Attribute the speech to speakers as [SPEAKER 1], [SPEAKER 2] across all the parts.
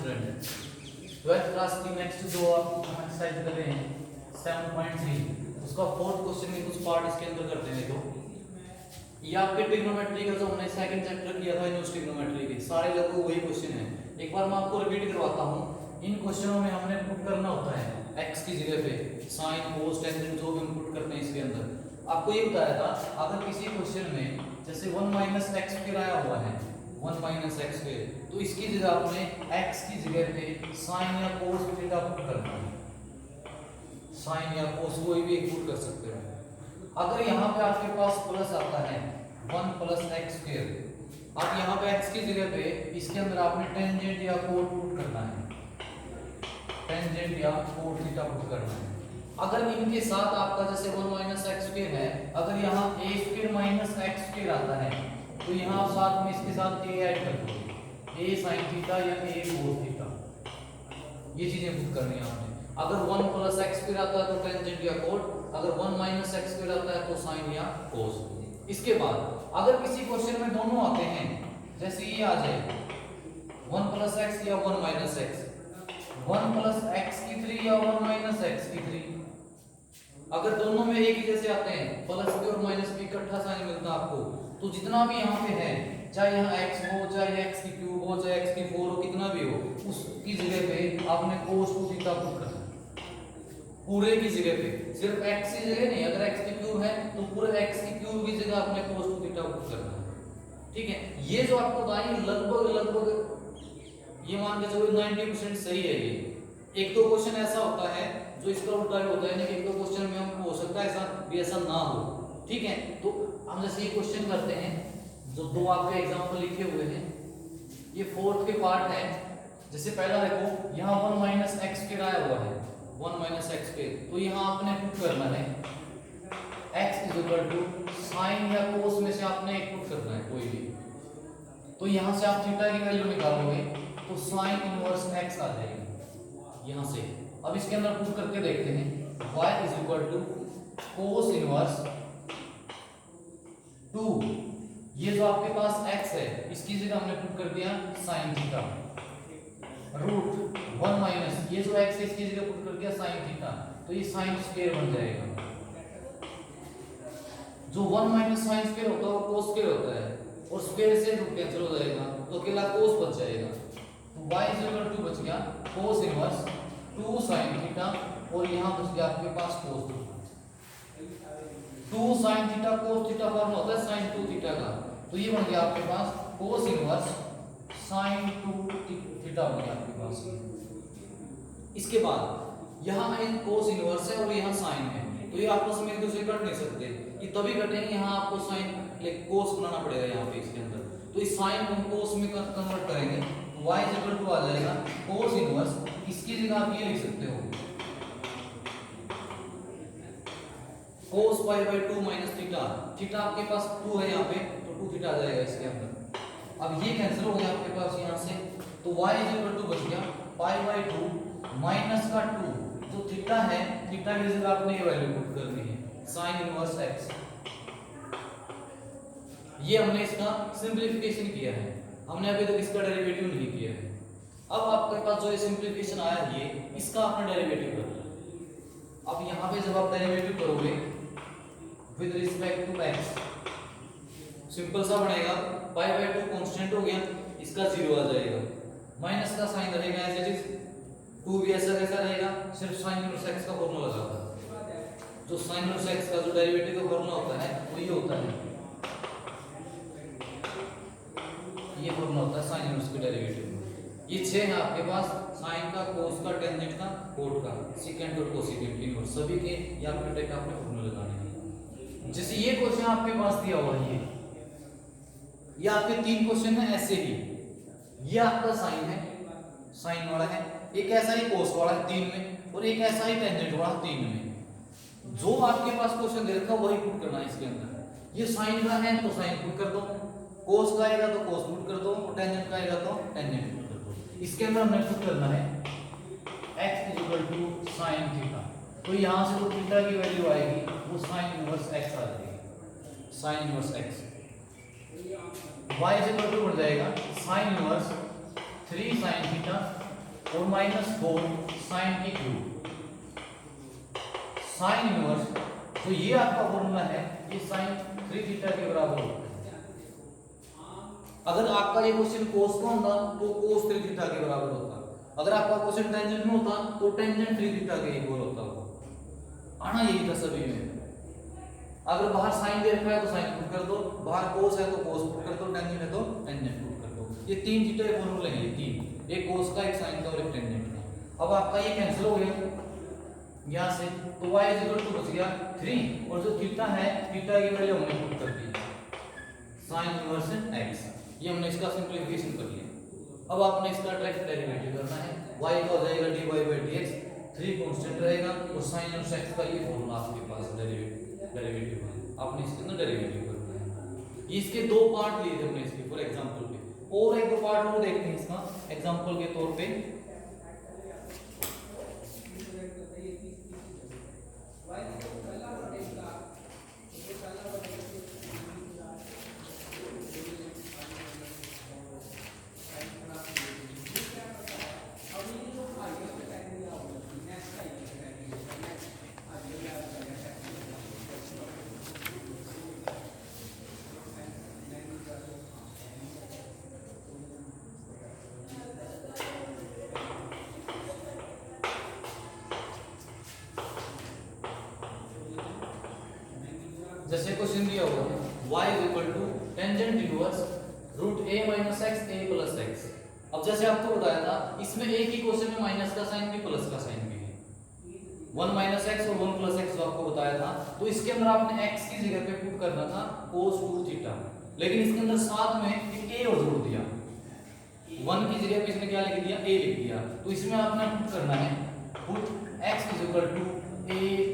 [SPEAKER 1] Student, 12th class की next जो आप एक्सरसाइज कर रहे हैं 7.3 उसका फोर्थ क्वेश्चन में कुछ पार्ट इसके अंदर करते हैं। तो ये आपके ट्रिग्नोमेट्री का जो हमने सेकंड चैप्टर किया था इनवर्स ट्रिग्नोमेट्री के सारे लगभग वही क्वेश्चन है। एक बार मैं आपको रिपीट करवाता हूँ। इन क्वेश्चनों में हमने पुट करना होता है x की जगह पे साइन कोस टेंजेंट जो भी हम पुट करते हैं इसके अंदर। आपको ये बताया था अगर किसी क्वेश्चन में जैसे 1 माइनस एक्स स्क्वायर आया हुआ है 1 माइनस एक्स स्क्वायर, तो इसकी जगह आपने x की जगह पे साइन या कोस थीटा पुट करना है। साइन या कोस कोई भी एक पुट कर सकते हो। अगर यहाँ पे आपके पास प्लस आता है 1 प्लस एक्स स्क्वायर, अब यहाँ पे x की जगह पे इसके अंदर आपने टेंजेंट या कोट पुट करना है, टेंजेंट या कोट थीटा पुट करना है। अगर इनके साथ आपका जैसे 1 माइनस एक्स स्क्वायर है, अगर यहाँ a square minus X square आता है तो यहाँ साथ में इसके साथ a ऐड कर दो, a sin थीटा या a cos थीटा, ये चीजें पुट करनी है आपने। अगर 1 प्लस एक्स स्क्वायर आता है तो टेंजेंट या कोट, अगर 1 माइनस एक्स स्क्वायर आता है तो साइन या कोस। इसके बाद अगर किसी क्वेश्चन में दोनों आते हैं, जैसे ये आ जाए 1 प्लस एक्स या 1 माइनस एक्स, 1 प्लस एक्स की 3 या 1 माइनस एक्स की 3, अगर दोनों में एक ही जैसे आते हैं प्लस बी और माइनस बी इकट्ठा साइन मिलता है आपको, तो जितना भी यहाँ पे है चाहे यहाँ x हो चाहे x की क्यूब हो चाहे x की 4 हो कितना भी हो, उसकी जगह पे आपने cos 2 थीटा पुट करना है। पूरे की जगह पे सिर्फ x की जगह नहीं, अगर x की क्यूब है तो पूरे x की क्यूब की जगह आपने cos 2 थीटा पुट करना है। ठीक है, ये जो आपको बताएंगे लगभग ये मान के चलो 90% सही है। ये एक दो क्वेश्चन ऐसा होता है जो इसका उल्टा भी होता है, लेकिन एक दो क्वेश्चन में हम हो सकता है ऐसा भी ऐसा ना हो। ठीक है, तो हम जैसे ये क्वेश्चन करते हैं जो दो आपके एग्जांपल लिखे हुए हैं, ये फोर्थ के पार्ट है। जैसे पहला देखो यहाँ 1 माइनस एक्स स्क्वायर आया हुआ है 1 माइनस एक्स स्क्वायर, तो यहाँ आपने पुट करना है x is equal to sine या कोस में से आपने एक पुट करना है कोई भी। तो यहाँ से आप थीटा की वैल्यू निकालोगे तो साइन इनवर्स x आ जाएगी यहाँ से। अब इसके अंदर पुट करके देखते हैं y is equal to cos inverse 2, ये जो आपके पास x है इसकी जगह हमने पुट कर दिया साइन थीटा, रूट 1 माइनस ये जो x है इसकी जगह पुट कर दिया साइन थीटा, तो ये साइन स्क्वायर बन जाएगा। जो 1 माइनस साइन स्क्वायर होता है वो कोस स्क्वायर होता है और स्क्वायर से रूट कैंसिल हो जाएगा तो अकेला कोस बच जाएगा। तो y इज इक्वल टू बच गया कोस इनवर्स 2 sin थीटा और यहाँ बच गया आपके पास cos theta. 2 sin theta cos theta form होता है sin 2 थीटा का, तो ये बन गया आपके पास कोस इनवर्स sin 2 थीटा बन गया आपके पास। इसके बाद यहाँ एक कोस इनवर्स है और यहाँ साइन है, तो ये आपस में एक दूसरे कट नहीं सकते, ये तभी कटेंगे यहाँ आपको साइन कोस बनाना पड़ेगा यहाँ पे इसके अंदर। तो इस साइन को कोस में कन्वर्ट करेंगे तो y इज इक्वल टू आ जाएगा कोस इनवर्स, इसकी जगह आप ये लिख सकते हो cos pi by 2 minus theta, theta आपके पास 2 है यहाँ पे तो 2 थीटा आ जाएगा इसके अंदर। अब ये कैंसिल हो गया आपके पास यहाँ से, तो y इज इक्वल टू बच गया पाई बाय 2 माइनस का 2, जो थीटा है थीटा की जगह आपने ये वैल्यू पुट करनी है साइन इनवर्स x। ये हमने इसका सिंपलीफिकेशन किया है, हमने अभी तक इसका डेरिवेटिव नहीं किया है। अब आपके पास जो ये सिंपलीफिकेशन आया ये इसका आपने डेरिवेटिव करना है। अब यहाँ पे जब आप डेरिवेटिव करोगे with respect to x, simple सा बनेगा पाई बाय 2 कांस्टेंट हो गया, इसका 0 आ जाएगा, माइनस का साइन रहेगा एज इट इज, 2 भी ऐसा कैसा रहेगा सिर्फ साइन इनवर्स x का फॉर्मूला लगाता। जो साइन इनवर्स x का जो डेरिवेटिव का फॉर्मूला होता है वो ये होता है, ये फॉर्मूला होता है साइन इनवर्स का डेरिवेटिव। ये 6 है आपके पास, साइन का कोस का टेंजेंट का कोट का सेकेंड और कोसेकेंट इनवर्स सभी के या आपके टाइप आपने फॉर्मूला लगाने हैं। जैसे ये क्वेश्चन आपके पास दिया हुआ है, ये आपके 3 क्वेश्चन है ऐसे ही। ये आपका साइन है, साइन वाला है, एक ऐसा ही कोस वाला है 3 में और एक ऐसा ही टेंजेंट वाला 3 में। जो आपके पास क्वेश्चन दे रखा वही पुट करना है इसके अंदर। ये साइन का है तो साइन पुट कर दो, कोस का आएगा तो कोस पुट कर दो और टेंजेंट का आएगा तो टेंजेंट पुट कर दो। इसके अंदर हमने पुट करना है x is equal to sine theta, तो यहाँ से जो थीटा की वैल्यू आएगी वो साइन इनवर्स x आ जाएगी, sine inverse x। y is equal to बढ़ जाएगा साइन इनवर्स 3 sin थीटा और -4 साइन की क्यूब। साइन इनवर्स तो ये आपका फॉर्मूला है, ये साइन 3 थीटा के बराबर होता है। अगर आपका ये क्वेश्चन कोस का होता तो कोस 3 थीटा के बराबर होता। अगर आपका क्वेश्चन टेंजेंट में होता तो टेंजेंट 3 थीटा के इक्वल होता। आना यही था सभी में। अगर बाहर साइन दे रखा है तो साइन पुट कर दो, बाहर कोस है तो कोस पुट कर दो, टेंजेंट है तो टेंजेंट पुट कर दो। ये 3 थीटा के फॉर्मूले हैं, ये 3, एक कोस का, एक साइन का और एक टेंजेंट का। अब आपका ये कैंसिल हो गया यहां से, तो y बच गया 3 और जो थीटा है, थीटा की वैल्यू हमने पुट कर दी sin इनवर्स x। ये हमने इसका सिंपलीफिकेशन कर लिया। अब आपने इसका डायरेक्ट डेरिवेटिव करना है, y का हो जाएगा dy/dx, 3 कांस्टेंट रहेगा और sin इनवर्स x का ये फॉर्मूला आपके पास डेरिवेटिव है, आपने इसके अंदर डेरिवेटिव करना है। इसके दो पार्ट लिए थे हमने इसके फॉर एग्जांपल पे, और एक दो पार्ट और देखते हैं इसका एग्जांपल के तौर पे। जैसे क्वेश्चन दिया हुआ है y tangent inverse √a - x a + x। अब जैसे आपको बताया था, इसमें एक ही क्वेश्चन में माइनस का साइन भी प्लस का साइन भी है, 1 - x और 1 + x जो आपको बताया था। तो इसके अंदर आपने x की जगह पे पुट करना था cos 2 थीटा, लेकिन इसके अंदर साथ में एक a और जोड़ दिया, 1 की जगह पे इसने क्या लिख दिया, a लिख दिया। तो इसमें आपने पुट करना है put x = a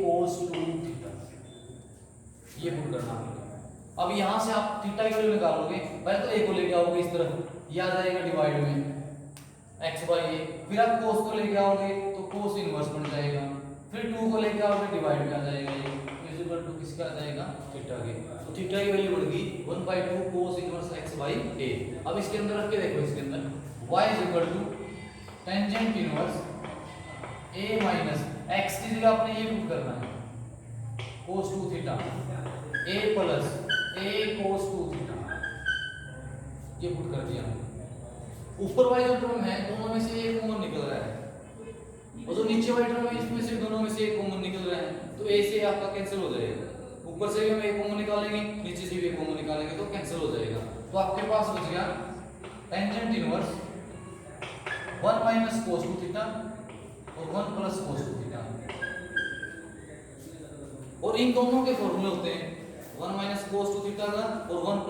[SPEAKER 1] cos 2 theta, ये पुट करना है। अब यहां से आप थीटा की वैल्यू निकालोगे, पहले तो a को लेके आओगे इस तरफ, ये आ जाएगा डिवाइड में x/a, फिर आप cos को लेके आओगे तो cos इनवर्स बन जाएगा, फिर 2 को लेके आओगे डिवाइड में आ जाएगा, ये इक्वल टू किसका आ जाएगा, थीटा के। तो थीटा की वैल्यू बढ़ गई 1/2 cos इनवर्स x/a। अब इसके अंदर रख के देखो, इसके अंदर y tangent inverse a - x की जगह आपने ये पुट करना है cos 2 theta a + a cos 2 theta, ये पुट कर दिया। ऊपर वाले जो टर्म है दोनों में से एक कॉमन निकल रहा है, और जो नीचे वाले टर्म है इसमें से दोनों में से एक कॉमन निकल रहा है, तो a से आपका कैंसिल हो जाएगा। ऊपर से भी हम एक कॉमन निकालेंगे, नीचे से भी एक कॉमन निकालेंगे तो कैंसिल हो जाएगा। तो आपके पास बच गया टेंजेंट इनवर्स 1 - cos 2 थीटा और 1 + cos 2 थीटा, और इन दोनों के फॉर्मूले होते हैं 1 - cos 2 थीटा का और 1 +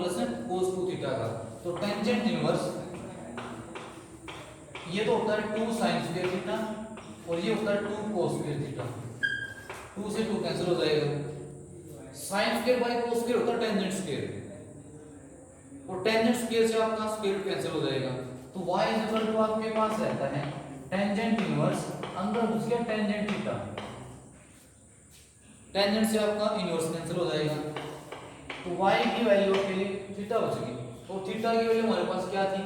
[SPEAKER 1] cos 2 थीटा का। तो टेंजेंट इनवर्स ये तो होता है 2 sin² थीटा और ये होता है 2 cos² थीटा, 2 से 2 कैंसिल हो जाएगा। sin² / cos² होता है टेंजेंट स्क्वायर, और टेंजेंट स्क्वायर से आपका स्क्वायर रूट कैंसिल हो जाएगा। तो y आपके पास रहता है टेंजेंट इनवर्स, अंदर घुस गया टेंजेंट थीटा, टेंजेंट से आपका इनवर्स कैंसिल हो जाएगा। तो y की वैल्यू के लिए थीटा बच गई, तो थीटा की वैल्यू हमारे पास क्या थी,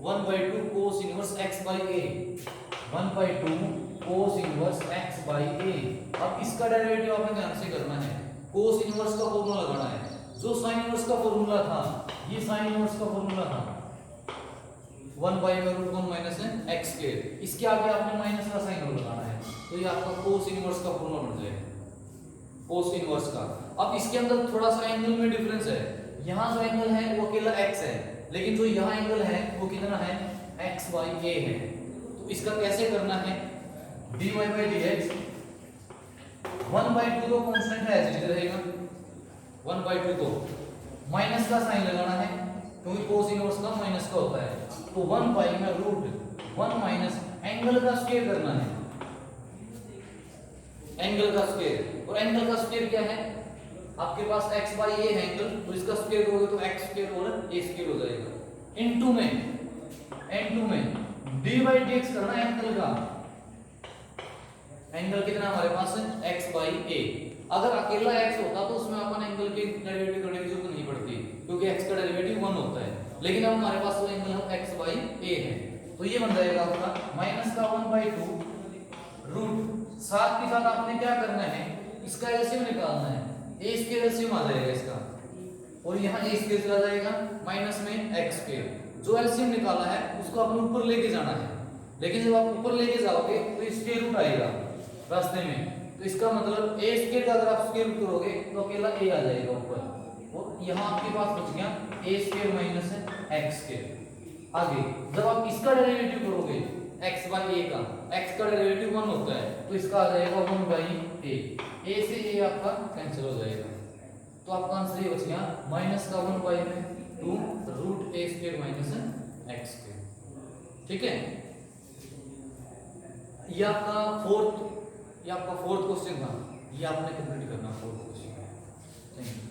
[SPEAKER 1] 1/2 cos inverse x/a, 1/2 cos inverse x/a। अब इसका डेरिवेटिव आपने ध्यान से करना है, cos इनवर्स का फॉर्मूला लगाना है, जो sin इनवर्स का फॉर्मूला था, ये sin इनवर्स का फॉर्मूला था 1/√1 - x², इसके आगे आपने माइनस का साइन लगाना है, तो ये आपका cos इनवर्स का फॉर्मूला बन जाएगा, cos इनवर्स का। अब इसके अंदर थोड़ा सा एंगल में डिफरेंस है, यहाँ जो एंगल है वो अकेला x है, लेकिन जो यहाँ एंगल है वो कितना है, x/a है। तो इसका कैसे करना है, dy/dx 1/2 तो कांस्टेंट है, ऐसे रहेगा 1/2, तो माइनस का साइन लगाना है क्योंकि cos इनवर्स का माइनस का होता है, तो 1/√1 - एंगल का स्क्वायर करना है, एंगल का स्क्वायर। और एंगल का स्क्वायर क्या है, आपके पास x/a है एंगल, तो इसका स्क्वायर करोगे तो x² और a² हो जाएगा। इनटू में dy/dx करना है एंगल का, एंगल कितना हमारे पास है x/a। अगर अकेला x होता तो उसमें अपन एंगल के डेरिवेटिव करने की जरूरत नहीं पड़ती, क्योंकि x का डेरिवेटिव 1 होता है, लेकिन अब हमारे पास वो एंगल x/a है, तो ये बन जाएगा आपका माइनस का 1/2 रूट, साथ के साथ आपने क्या करना है, इसका एलसीएम निकालना है, ए स्क्वायर एलसीएम आ जाएगा इसका, और यहाँ ए स्क्वायर चला जाएगा माइनस में एक्स स्क्वायर। जो एलसीएम निकाला है उसको आपने ऊपर लेके जाना है, लेकिन जब आप ऊपर लेके जाओगे तो स्क्वायर रूट आएगा रास्ते में, तो इसका मतलब ए स्क्वायर का अगर आप स्क्वायर रूट करोगे तो अकेला ए आ जाएगा ऊपर, और यहाँ आपके पास बच गया ए स्क्वायर माइनस एक्स स्क्वायर। आगे जब आप इसका डेरिवेटिव करोगे x बाई ए का, x का डेरिवेटिव 1 होता है, तो इसका आ जाएगा 1 बाई ए से ए आपका कैंसिल हो जाएगा, तो आपका आंसर ये बच गया माइनस का 1 by 2 root A square minus X square. ठीक है, ये आपका फोर्थ क्वेश्चन था, ये आपने कंप्लीट करना फोर्थ क्वेश्चन। Thank you.